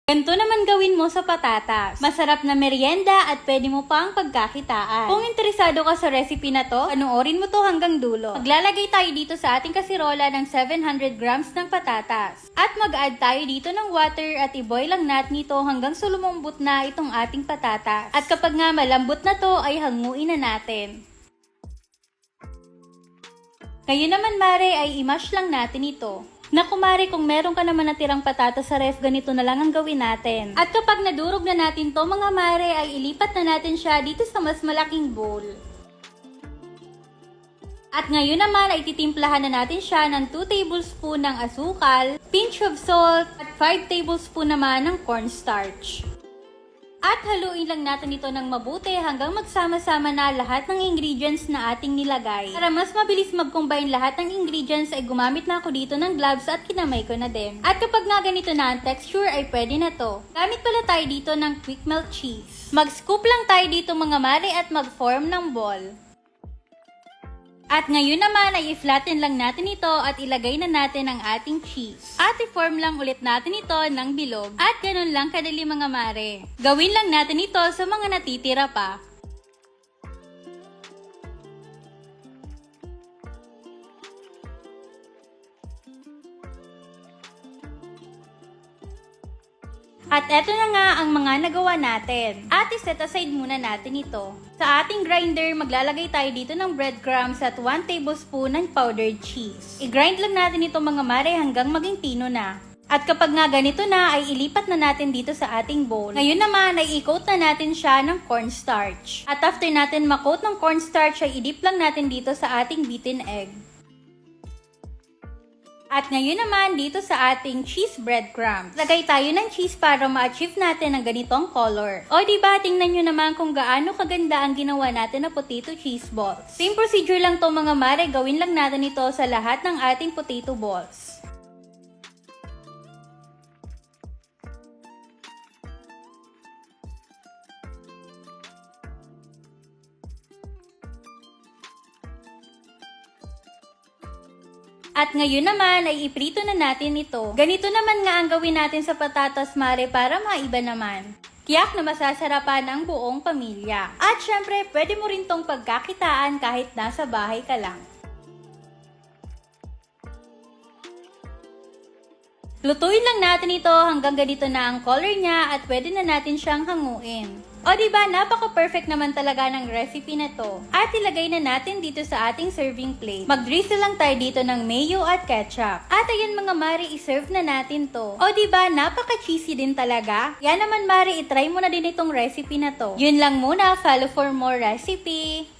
Ganito naman gawin mo sa patatas. Masarap na merienda at pwede mo pang pagkakitaan. Kung interesado ka sa recipe na to, panoorin mo to hanggang dulo. Maglalagay tayo dito sa ating kasirola ng 700 grams ng patatas. At mag-add tayo dito ng water at i-boil lang natin ito hanggang sa lumambot na itong ating patatas. At kapag nga malambot na to, ay hanguin na natin. Ngayon naman mare ay i-mash lang natin ito. Naku mare, kung meron ka naman natirang patatas sa ref, ganito na lang ang gawin natin. At kapag nadurog na natin to mga mare, ay ilipat na natin siya dito sa mas malaking bowl. At ngayon naman ay titimplahan na natin siya ng 2 tablespoon ng asukal, pinch of salt, at 5 tablespoon naman ng cornstarch. At haluin lang natin ito ng mabuti hanggang magsama-sama na lahat ng ingredients na ating nilagay. Para mas mabilis mag-combine lahat ng ingredients ay gumamit na ako dito ng gloves at kinamay ko na din. At kapag nga ganito na ang texture ay pwede na to. Gamit pala tayo dito ng quick melt cheese. Mag-scoop lang tayo dito mga mare at mag-form ng ball. At ngayon naman ay i-flatten lang natin ito at ilagay na natin ang ating cheese. At i-form lang ulit natin ito ng bilog. At ganun lang kadali mga mare. Gawin lang natin ito sa mga natitira pa. At eto na nga ang mga nagawa natin. At iset aside muna natin ito. Sa ating grinder, maglalagay tayo dito ng breadcrumbs at 1 tablespoon ng powdered cheese. I-grind lang natin ito mga mare hanggang maging pino na. At kapag nga ganito na, ay ilipat na natin dito sa ating bowl. Ngayon naman ay i-coat na natin siya ng cornstarch. At after natin ma-coat ng cornstarch, ay i-dip lang natin dito sa ating beaten egg. At ngayon naman dito sa ating cheese breadcrumbs. Lagay tayo ng cheese para ma-achieve natin ang ganitong color. O diba, tingnan nyo naman kung gaano kaganda ang ginawa natin na potato cheese balls. Same procedure lang to mga mare, gawin lang natin ito sa lahat ng ating potato balls. At ngayon naman ay iprito na natin ito. Ganito naman nga ang gawin natin sa patatas mare para maiba naman. Tiyak na masasarapan ang buong pamilya. At syempre, pwede mo rin tong pagkakitaan kahit nasa bahay ka lang. Lutuin lang natin ito hanggang ganito na ang color niya at pwede na natin siyang hanguin. O diba, napaka-perfect naman talaga ng recipe na to. At ilagay na natin dito sa ating serving plate. Mag-drizzle lang tayo dito ng mayo at ketchup. At ayan mga mare, iserve na natin to. O diba, napaka-cheesy din talaga. Yan naman mare, itry mo na din itong recipe na to. Yun lang muna, follow for more recipe.